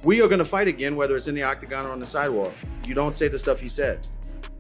We are going to fight again, whether it's in the octagon or on the sidewalk. You don't say the stuff he said.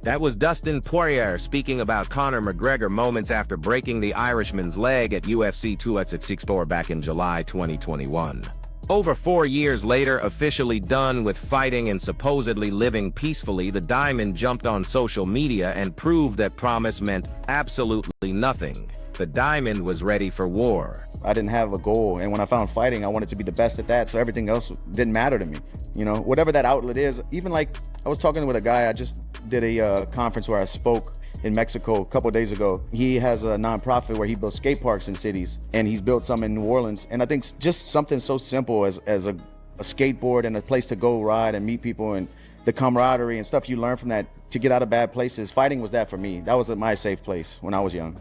That was Dustin Poirier speaking about Conor McGregor moments after breaking the Irishman's leg at UFC 264 back in July 2021. Over 4 years later, officially done with fighting and supposedly living peacefully, the Diamond jumped on social media and proved that promise meant absolutely nothing. The Diamond was ready for war. I didn't have a goal, and when I found fighting, I wanted to be the best at that, so everything else didn't matter to me. You know, whatever that outlet is, even like I was talking with a guy, I just did a conference where I spoke in Mexico a couple of days ago. He has a nonprofit where he builds skate parks in cities, and he's built some in New Orleans. And I think just something so simple as a skateboard and a place to go ride and meet people and the camaraderie and stuff you learn from that to get out of bad places. Fighting was that for me. That was my safe place when I was young.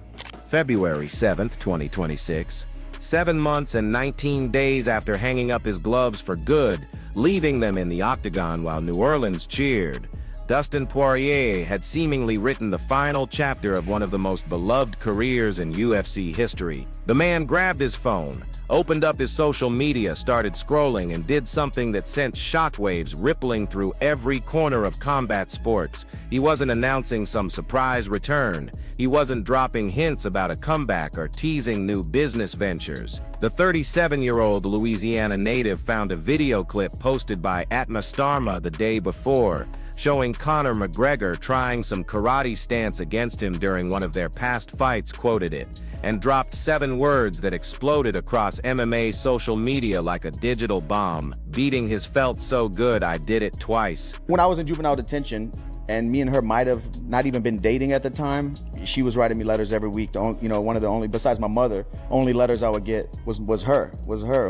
February 7th, 2026. 7 months and 19 days after hanging up his gloves for good, leaving them in the octagon while New Orleans cheered, Dustin Poirier had seemingly written the final chapter of one of the most beloved careers in UFC history. The man grabbed his phone, opened up his social media, started scrolling, and did something that sent shockwaves rippling through every corner of combat sports. He wasn't announcing some surprise return. He wasn't dropping hints about a comeback or teasing new business ventures. The 37-year-old Louisiana native found a video clip posted by @Mastarma the day before, showing Conor McGregor trying some karate stance against him during one of their past fights, quoted it, and dropped 7 words that exploded across MMA social media like a digital bomb. Beating his felt so good I did it twice. When I was in juvenile detention, and me and her might have not even been dating at the time, she was writing me letters every week. You know, one of the only, besides my mother, only letters I would get was her.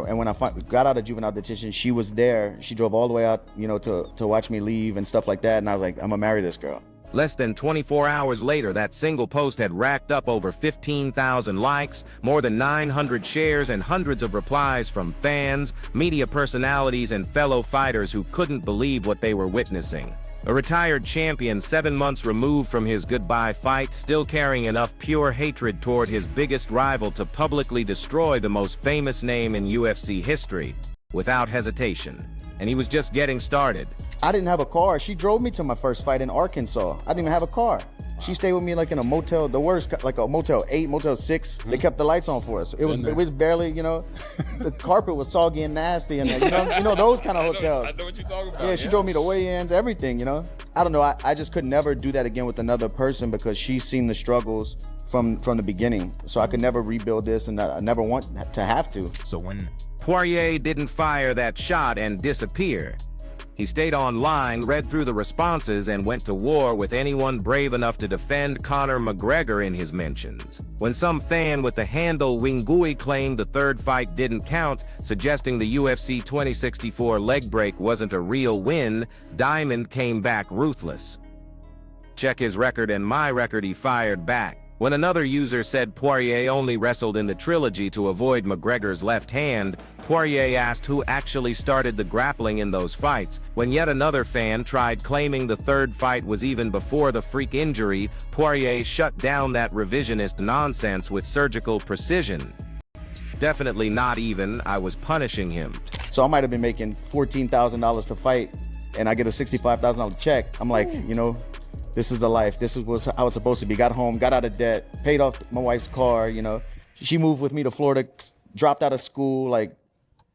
And when I got out of juvenile detention, she was there. She drove all the way out, you know, to watch me leave and stuff like that. And I was like, I'm gonna marry this girl. Less than 24 hours later, that single post had racked up over 15,000 likes, more than 900 shares, and hundreds of replies from fans, media personalities, and fellow fighters who couldn't believe what they were witnessing. A retired champion 7 months removed from his goodbye fight, still carrying enough pure hatred toward his biggest rival to publicly destroy the most famous name in UFC history, without hesitation. And he was just getting started. I didn't have a car. She drove me to my first fight in Arkansas. I didn't even have a car. She stayed with me like in a motel, the worst, like a Motel 8, Motel 6. They kept the lights on for us. It was barely, you know, the carpet was soggy and nasty, and you know those kind of hotels. I know what you're talking about. Yeah, she drove me to weigh-ins, everything, you know. I don't know. I just could never do that again with another person because she's seen the struggles from the beginning. So I could never rebuild this, and I never want to have to. So when Poirier didn't fire that shot and disappear, he stayed online, read through the responses, and went to war with anyone brave enough to defend Conor McGregor in his mentions. When some fan with the handle Wingui claimed the third fight didn't count, suggesting the UFC 264 leg break wasn't a real win, Diamond came back ruthless. Check his record and my record, he fired back. When another user said Poirier only wrestled in the trilogy to avoid McGregor's left hand, Poirier asked who actually started the grappling in those fights. When yet another fan tried claiming the third fight was even before the freak injury, Poirier shut down that revisionist nonsense with surgical precision. Definitely not even, I was punishing him. So I might have been making $14,000 to fight, and I get a $65,000 check. I'm like, you know, this is the life. This is how it's supposed to be. Got home, got out of debt, paid off my wife's car, you know. She moved with me to Florida, dropped out of school. Like,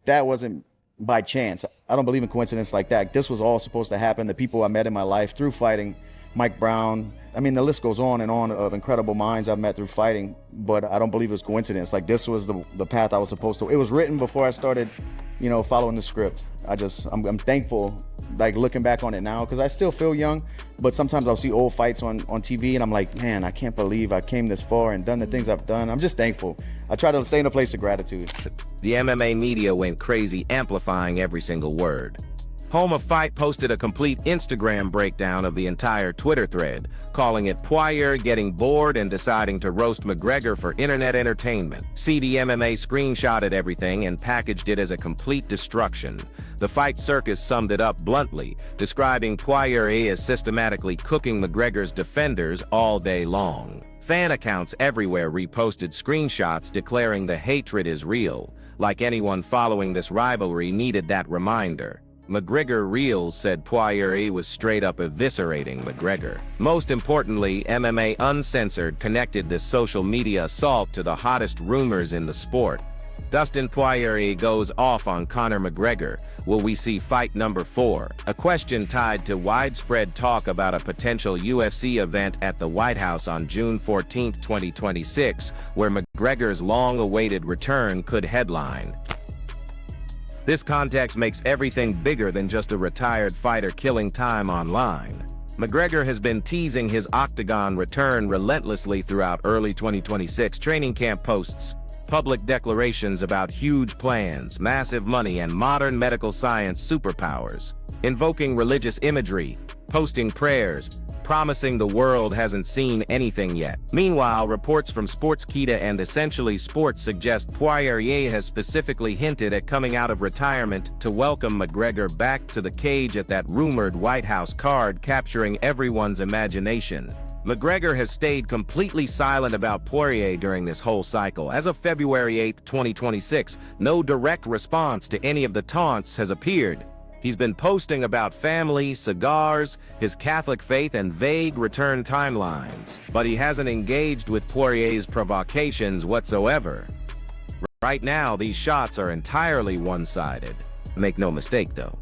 that wasn't by chance. I don't believe in coincidence like that. This was all supposed to happen. The people I met in my life through fighting, Mike Brown. I mean, the list goes on and on of incredible minds I've met through fighting, but I don't believe it was coincidence. Like, this was the path I was supposed to. It was written before I started, you know, following the script. I'm thankful, like, looking back on it now, because I still feel young, but sometimes I'll see old fights on TV and I'm like, man, I can't believe I came this far and done the things I've done. I'm just thankful. I try to stay in a place of gratitude. The MMA media went crazy, amplifying every single word. Home of Fight posted a complete Instagram breakdown of the entire Twitter thread, calling it Poirier getting bored and deciding to roast McGregor for internet entertainment. CDMMA screenshotted everything and packaged it as a complete destruction. The Fight Circus summed it up bluntly, describing Poirier as systematically cooking McGregor's defenders all day long. Fan accounts everywhere reposted screenshots declaring the hatred is real, like anyone following this rivalry needed that reminder. McGregor Reels said Poirier was straight up eviscerating McGregor. Most importantly, MMA Uncensored connected this social media assault to the hottest rumors in the sport. Dustin Poirier goes off on Conor McGregor. Will we see fight number 4? A question tied to widespread talk about a potential UFC event at the White House on June 14, 2026, where McGregor's long-awaited return could headline. This context makes everything bigger than just a retired fighter killing time online. McGregor has been teasing his octagon return relentlessly throughout early 2026 training camp posts, public declarations about huge plans, massive money, and modern medical science superpowers, invoking religious imagery, posting prayers, promising the world hasn't seen anything yet. Meanwhile, reports from Sportskeeda and Essentially Sports suggest Poirier has specifically hinted at coming out of retirement to welcome McGregor back to the cage at that rumored White House card, capturing everyone's imagination. McGregor has stayed completely silent about Poirier during this whole cycle. As of February 8, 2026, no direct response to any of the taunts has appeared. He's been posting about family, cigars, his Catholic faith, and vague return timelines, but he hasn't engaged with Poirier's provocations whatsoever. Right now, these shots are entirely one-sided. Make no mistake, though.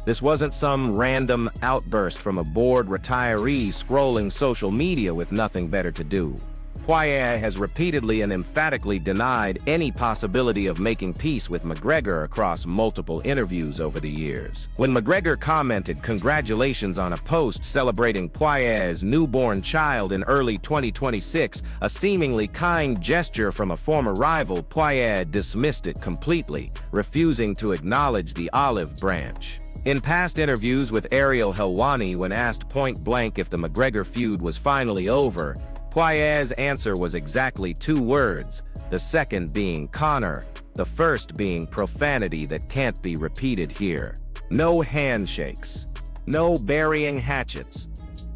This wasn't some random outburst from a bored retiree scrolling social media with nothing better to do. Poirier has repeatedly and emphatically denied any possibility of making peace with McGregor across multiple interviews over the years. When McGregor commented congratulations on a post celebrating Poirier's newborn child in early 2026, a seemingly kind gesture from a former rival, Poirier dismissed it completely, refusing to acknowledge the olive branch. In past interviews with Ariel Helwani, when asked point-blank if the McGregor feud was finally over, Poirier's answer was exactly 2 words, the second being Conor, the first being profanity that can't be repeated here. No handshakes. No burying hatchets.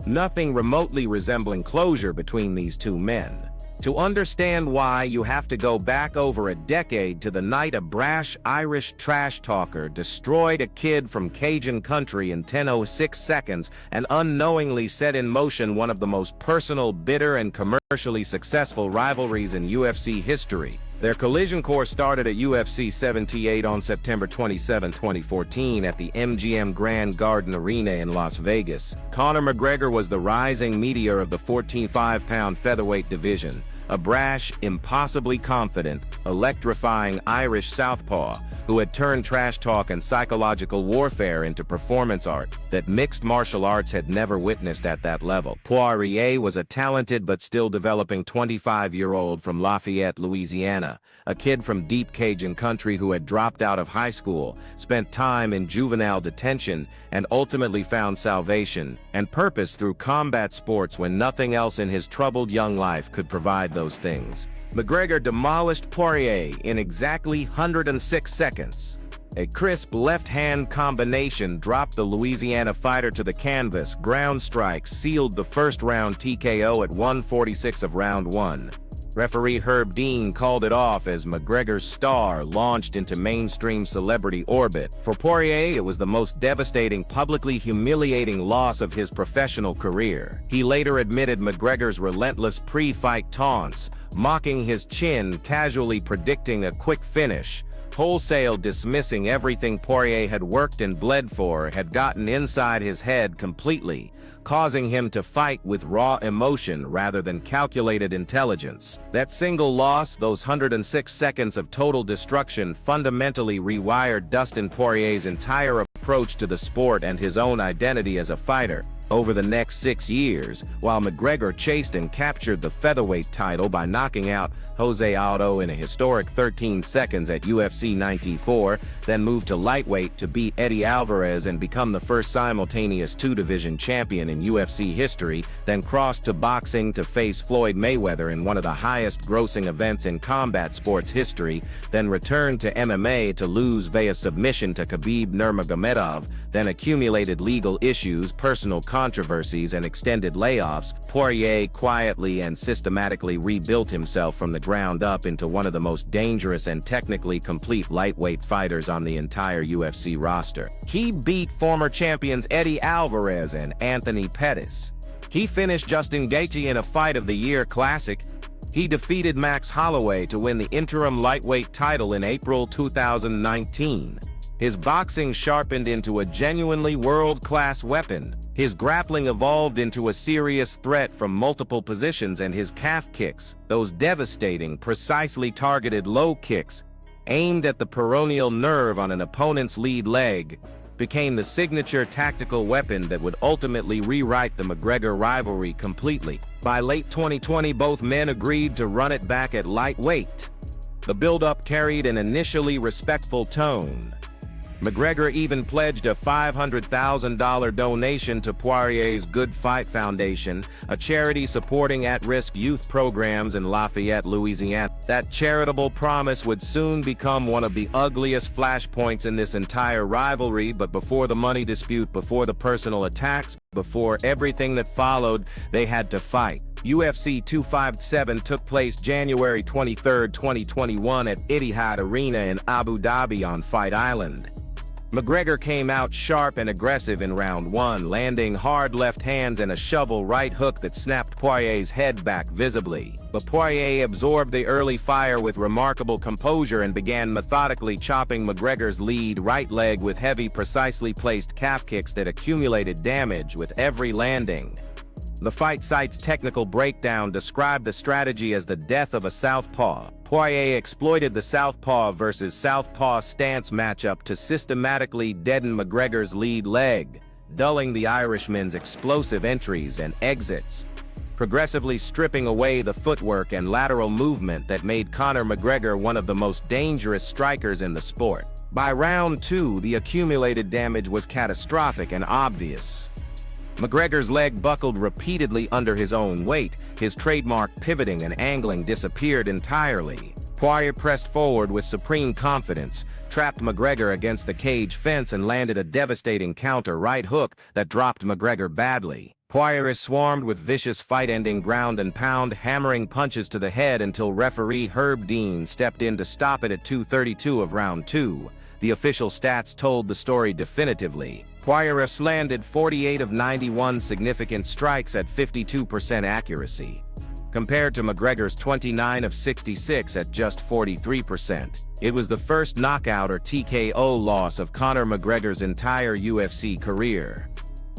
Nothing remotely resembling closure between these two men. To understand why, you have to go back over a decade to the night a brash Irish trash talker destroyed a kid from Cajun country in 10:06 seconds and unknowingly set in motion one of the most personal, bitter, and commercially successful rivalries in UFC history. Their collision course started at UFC 78 on September 27, 2014 at the MGM Grand Garden Arena in Las Vegas. Conor McGregor was the rising meteor of the 14.5-pound featherweight division, a brash, impossibly confident, electrifying Irish southpaw who had turned trash talk and psychological warfare into performance art that mixed martial arts had never witnessed at that level. Poirier was a talented but still developing 25-year-old from Lafayette, Louisiana, a kid from deep Cajun country who had dropped out of high school, spent time in juvenile detention, and ultimately found salvation and purpose through combat sports when nothing else in his troubled young life could provide those things. McGregor demolished Poirier in exactly 106 seconds. A crisp left-hand combination dropped the Louisiana fighter to the canvas. Ground strikes sealed the first-round TKO at 1:46 of round 1. Referee Herb Dean called it off as McGregor's star launched into mainstream celebrity orbit. For Poirier, it was the most devastating, publicly humiliating loss of his professional career. He later admitted McGregor's relentless pre-fight taunts, mocking his chin, casually predicting a quick finish, wholesale dismissing everything Poirier had worked and bled for, had gotten inside his head completely, causing him to fight with raw emotion rather than calculated intelligence. That single loss, those 106 seconds of total destruction, fundamentally rewired Dustin Poirier's entire approach to the sport and his own identity as a fighter. Over the next 6 years, while McGregor chased and captured the featherweight title by knocking out Jose Aldo in a historic 13 seconds at UFC 94, then moved to lightweight to beat Eddie Alvarez and become the first simultaneous 2-division champion in UFC history, then crossed to boxing to face Floyd Mayweather in one of the highest-grossing events in combat sports history, then returned to MMA to lose via submission to Khabib Nurmagomedov, Then accumulated legal issues, personal controversies, and extended layoffs, Poirier quietly and systematically rebuilt himself from the ground up into one of the most dangerous and technically complete lightweight fighters on the entire UFC roster. He beat former champions Eddie Alvarez and Anthony Pettis. He finished Justin Gaethje in a Fight of the Year Classic. He defeated Max Holloway to win the interim lightweight title in April 2019. His boxing sharpened into a genuinely world-class weapon. His grappling evolved into a serious threat from multiple positions, and his calf kicks, those devastating, precisely targeted low kicks, aimed at the peroneal nerve on an opponent's lead leg, became the signature tactical weapon that would ultimately rewrite the McGregor rivalry completely. By late 2020, both men agreed to run it back at lightweight. The build-up carried an initially respectful tone. McGregor even pledged a $500,000 donation to Poirier's Good Fight Foundation, a charity supporting at-risk youth programs in Lafayette, Louisiana. That charitable promise would soon become one of the ugliest flashpoints in this entire rivalry, but before the money dispute, before the personal attacks, before everything that followed, they had to fight. UFC 257 took place January 23, 2021 at Etihad Arena in Abu Dhabi on Fight Island. McGregor came out sharp and aggressive in round one, landing hard left hands and a shovel right hook that snapped Poirier's head back visibly. But Poirier absorbed the early fire with remarkable composure and began methodically chopping McGregor's lead right leg with heavy, precisely placed calf kicks that accumulated damage with every landing. The fight site's technical breakdown described the strategy as the death of a southpaw. Poirier exploited the southpaw versus southpaw stance matchup to systematically deaden McGregor's lead leg, dulling the Irishman's explosive entries and exits, progressively stripping away the footwork and lateral movement that made Conor McGregor one of the most dangerous strikers in the sport. By round two, the accumulated damage was catastrophic and obvious. McGregor's leg buckled repeatedly under his own weight. His trademark pivoting and angling disappeared entirely. Poirier pressed forward with supreme confidence, trapped McGregor against the cage fence and landed a devastating counter right hook that dropped McGregor badly. Poirier swarmed with vicious fight-ending ground and pound, hammering punches to the head until referee Herb Dean stepped in to stop it at 2:32 of round two. The official stats told the story definitively. Poirier landed 48 of 91 significant strikes at 52% accuracy, compared to McGregor's 29 of 66 at just 43%. It was the first knockout or TKO loss of Conor McGregor's entire UFC career.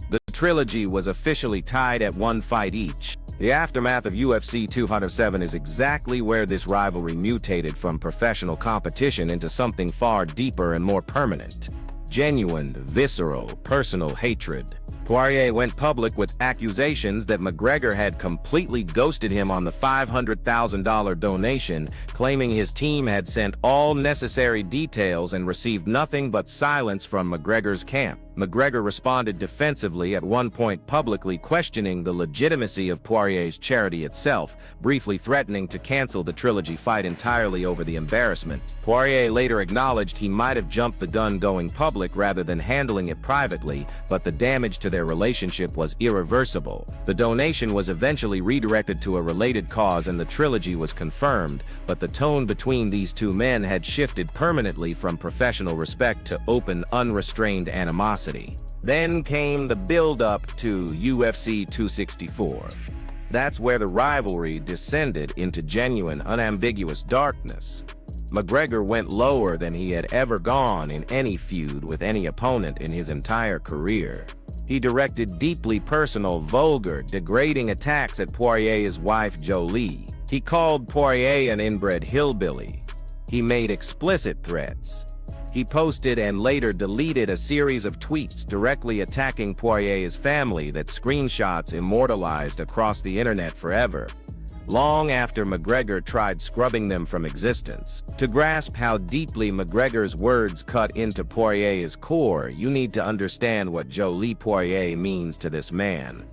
The trilogy was officially tied at one fight each. The aftermath of UFC 207 is exactly where this rivalry mutated from professional competition into something far deeper and more permanent. Genuine, visceral, personal hatred. Poirier went public with accusations that McGregor had completely ghosted him on the $500,000 donation, claiming his team had sent all necessary details and received nothing but silence from McGregor's camp. McGregor responded defensively, at one point publicly questioning the legitimacy of Poirier's charity itself, briefly threatening to cancel the trilogy fight entirely over the embarrassment. Poirier later acknowledged he might have jumped the gun going public rather than handling it privately, but the damage to their relationship was irreversible. The donation was eventually redirected to a related cause and the trilogy was confirmed, but the tone between these two men had shifted permanently from professional respect to open, unrestrained animosity. Then came the build-up to UFC 264. That's where the rivalry descended into genuine, unambiguous darkness. McGregor went lower than he had ever gone in any feud with any opponent in his entire career. He directed deeply personal, vulgar, degrading attacks at Poirier's wife Jolie. He called Poirier an inbred hillbilly. He made explicit threats. He posted and later deleted a series of tweets directly attacking Poirier's family that screenshots immortalized across the internet forever, long after McGregor tried scrubbing them from existence. To grasp how deeply McGregor's words cut into Poirier's core, you need to understand what Jolie Poirier means to this man,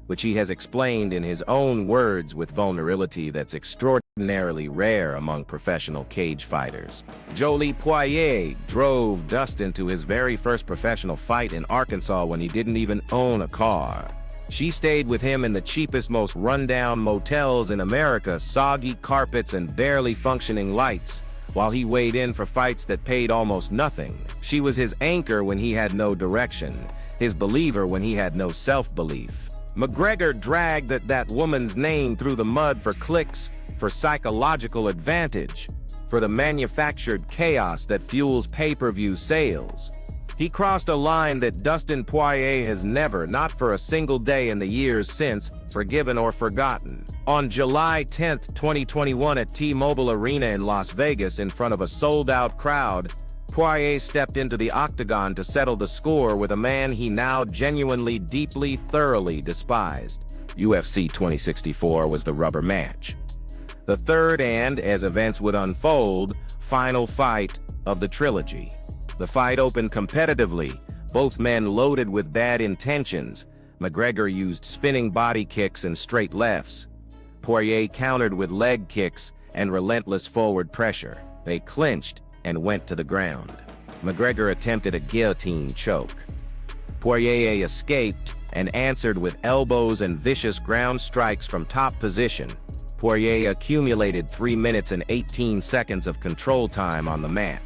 which he has explained in his own words with vulnerability that's extraordinary. extraordinarily rare among professional cage fighters. Jolie Poirier drove Dustin to his very first professional fight in Arkansas when he didn't even own a car. She stayed with him in the cheapest, most rundown motels in America, soggy carpets and barely functioning lights, while he weighed in for fights that paid almost nothing. She was his anchor when he had no direction, his believer when he had no self-belief. McGregor dragged that woman's name through the mud for clicks, for psychological advantage, for the manufactured chaos that fuels pay-per-view sales. He crossed a line that Dustin Poirier has never, not for a single day in the years since, forgiven or forgotten. On July 10, 2021 at T-Mobile Arena in Las Vegas in front of a sold-out crowd, Poirier stepped into the octagon to settle the score with a man he now genuinely, deeply, thoroughly despised. UFC 2064 was the rubber match. The third and, as events would unfold, final fight of the trilogy. The fight opened competitively, both men loaded with bad intentions. McGregor used spinning body kicks and straight lefts. Poirier countered with leg kicks and relentless forward pressure. They clinched and went to the ground. McGregor attempted a guillotine choke. Poirier escaped and answered with elbows and vicious ground strikes from top position. Poirier accumulated 3 minutes and 18 seconds of control time on the mat.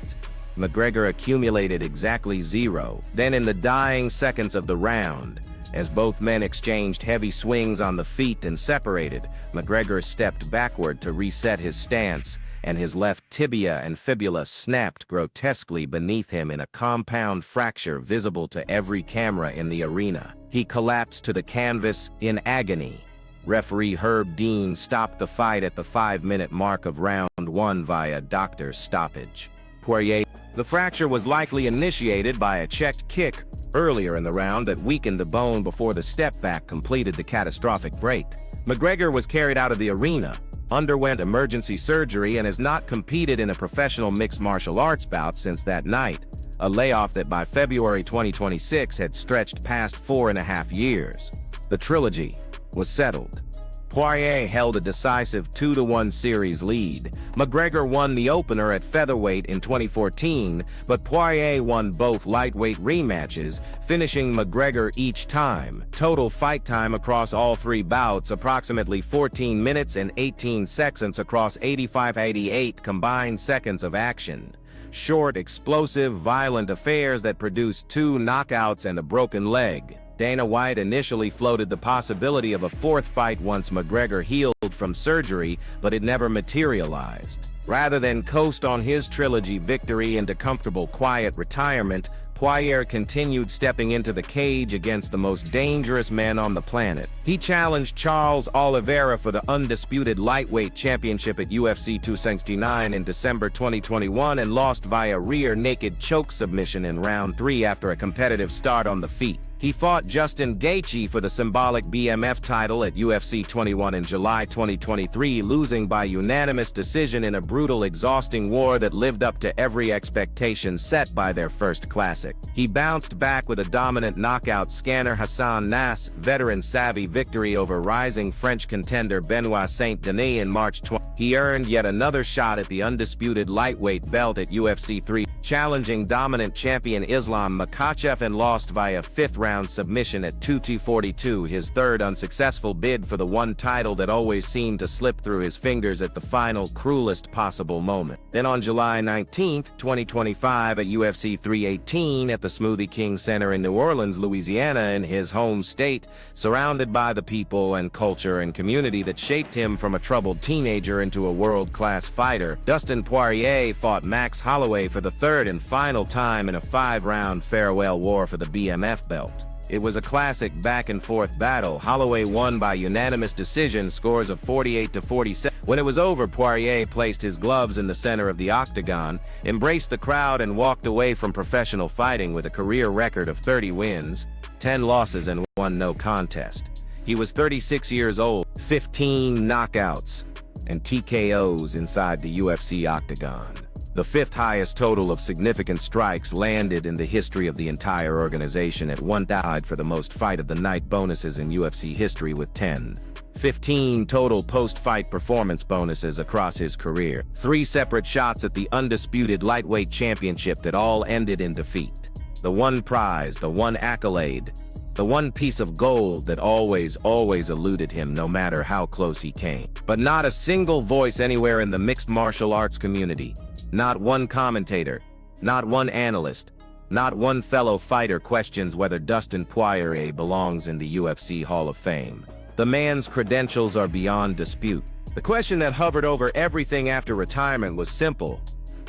McGregor accumulated exactly 0. Then in the dying seconds of the round, as both men exchanged heavy swings on the feet and separated, McGregor stepped backward to reset his stance, and his left tibia and fibula snapped grotesquely beneath him in a compound fracture visible to every camera in the arena. He collapsed to the canvas in agony. Referee Herb Dean stopped the fight at the 5-minute mark of round 1 via doctor's stoppage. Poirier. The fracture was likely initiated by a checked kick earlier in the round that weakened the bone before the step-back completed the catastrophic break. McGregor was carried out of the arena, underwent emergency surgery, and has not competed in a professional mixed martial arts bout since that night, a layoff that by February 2026 had stretched past 4.5 years. The trilogy was settled. Poirier held a decisive 2-1 series lead. McGregor won the opener at featherweight in 2014, but Poirier won both lightweight rematches, finishing McGregor each time. Total fight time across all 3 bouts, approximately 14 minutes and 18 seconds across 85-88 combined seconds of action. Short, explosive, violent affairs that produced 2 knockouts and a broken leg. Dana White initially floated the possibility of a 4th fight once McGregor healed from surgery, but it never materialized. Rather than coast on his trilogy victory into comfortable, quiet retirement, Poirier continued stepping into the cage against the most dangerous men on the planet. He challenged Charles Oliveira for the undisputed lightweight championship at UFC 269 in December 2021 and lost via rear naked choke submission in round 3 after a competitive start on the feet. He fought Justin Gaethje for the symbolic BMF title at UFC 21 in July 2023, losing by unanimous decision in a brutal, exhausting war that lived up to every expectation set by their first classic. He bounced back with a dominant knockout Scanner Hassan Nass veteran savvy victory over rising French contender Benoit Saint-Denis in March 20. He earned yet another shot at the undisputed lightweight belt at UFC 3, challenging dominant champion Islam Makhachev and lost via 5th-round submission at 242, his third unsuccessful bid for the one title that always seemed to slip through his fingers at the final, cruelest possible moment. Then on July 19, 2025 at UFC 318 at the Smoothie King Center in New Orleans, Louisiana, in his home state, surrounded by the people and culture and community that shaped him from a troubled teenager into a world-class fighter, Dustin Poirier fought Max Holloway for the 3rd and final time in a 5-round farewell war for the BMF belt. It was a classic back-and-forth battle. Holloway won by unanimous decision, scores of 48-47. When it was over, Poirier placed his gloves in the center of the octagon, embraced the crowd, and walked away from professional fighting with a career record of 30 wins, 10 losses, and 1 no contest. He was 36 years old, 15 knockouts, and TKOs inside the UFC octagon. The 5th highest total of significant strikes landed in the history of the entire organization at 1 tied for the most fight of the night bonuses in UFC history with 10. 15 total post-fight performance bonuses across his career, 3 separate shots at the undisputed lightweight championship that all ended in defeat. The one prize, the one accolade, the one piece of gold that always eluded him no matter how close he came. But not a single voice anywhere in the mixed martial arts community, not one commentator, not one analyst, not one fellow fighter questions whether Dustin Poirier belongs in the UFC Hall of Fame. The man's credentials are beyond dispute. The question that hovered over everything after retirement was simple.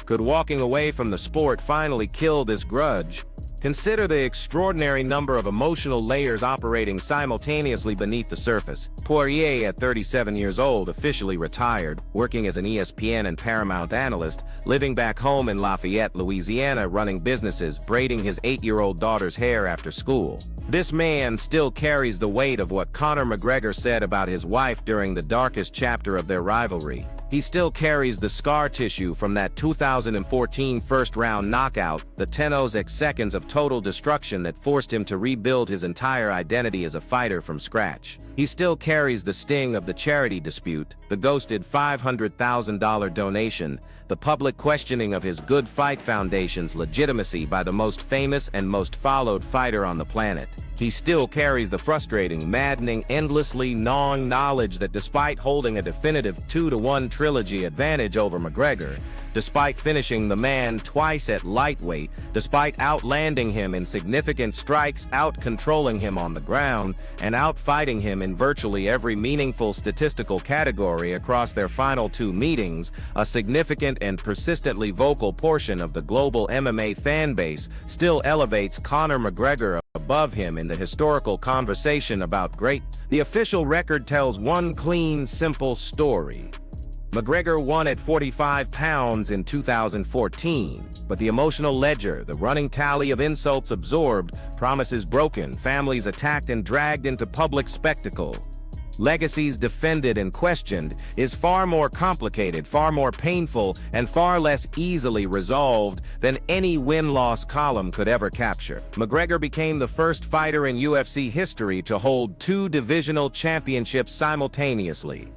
Could walking away from the sport finally kill this grudge? Consider the extraordinary number of emotional layers operating simultaneously beneath the surface. Poirier, at 37 years old, officially retired, working as an ESPN and Paramount analyst, living back home in Lafayette, Louisiana, running businesses, braiding his 8-year-old daughter's hair after school. This man still carries the weight of what Conor McGregor said about his wife during the darkest chapter of their rivalry. He still carries the scar tissue from that 2014 first-round knockout, the 10 seconds of total destruction that forced him to rebuild his entire identity as a fighter from scratch. He still carries the sting of the charity dispute, the ghosted $500,000 donation, the public questioning of his Good Fight Foundation's legitimacy by the most famous and most followed fighter on the planet. He still carries the frustrating, maddening, endlessly gnawing knowledge that despite holding a definitive 2-1 trilogy advantage over McGregor, despite finishing the man twice at lightweight, despite outlanding him in significant strikes, out-controlling him on the ground, and out-fighting him in virtually every meaningful statistical category across their final 2 meetings, a significant and persistently vocal portion of the global MMA fan base still elevates Conor McGregor above him in the historical conversation about great. The official record tells one clean, simple story. McGregor won at 45 pounds in 2014, but the emotional ledger, the running tally of insults absorbed, promises broken, families attacked and dragged into public spectacle, legacies defended and questioned, is far more complicated, far more painful, and far less easily resolved than any win-loss column could ever capture. McGregor became the first fighter in UFC history to hold 2 divisional championships simultaneously.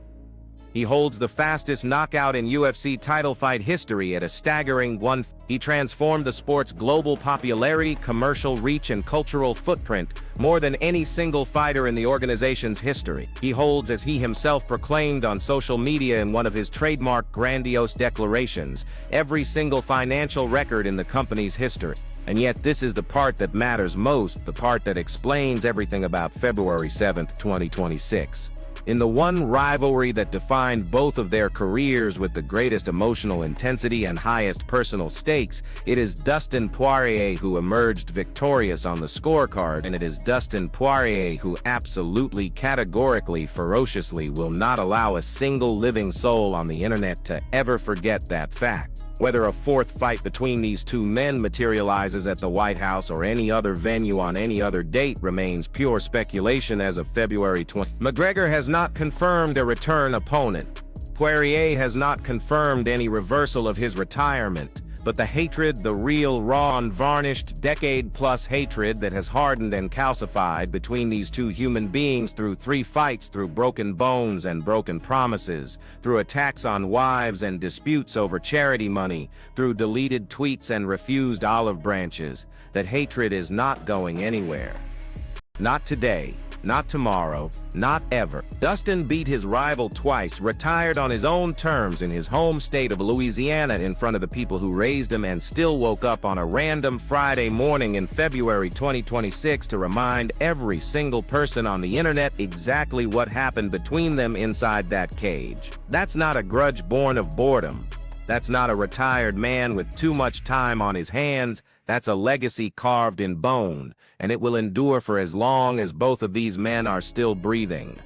He holds the fastest knockout in UFC title fight history at a staggering 1. He transformed the sport's global popularity, commercial reach, and cultural footprint more than any single fighter in the organization's history. He holds, as he himself proclaimed on social media in one of his trademark grandiose declarations, every single financial record in the company's history. And yet this is the part that matters most, the part that explains everything about February 7, 2026. In the one rivalry that defined both of their careers with the greatest emotional intensity and highest personal stakes, it is Dustin Poirier who emerged victorious on the scorecard, and it is Dustin Poirier who absolutely, categorically, ferociously will not allow a single living soul on the internet to ever forget that fact. Whether a 4th fight between these 2 men materializes at the White House or any other venue on any other date remains pure speculation as of February 20. McGregor has not confirmed a return opponent. Poirier has not confirmed any reversal of his retirement. But the hatred, the real, raw, unvarnished, decade-plus hatred that has hardened and calcified between these 2 human beings through 3 fights, through broken bones and broken promises, through attacks on wives and disputes over charity money, through deleted tweets and refused olive branches, that hatred is not going anywhere. Not today. Not tomorrow, not ever. Dustin beat his rival twice, retired on his own terms in his home state of Louisiana in front of the people who raised him, and still woke up on a random Friday morning in February 2026 to remind every single person on the internet exactly what happened between them inside that cage. That's not a grudge born of boredom. That's not a retired man with too much time on his hands. That's a legacy carved in bone, and it will endure for as long as both of these men are still breathing.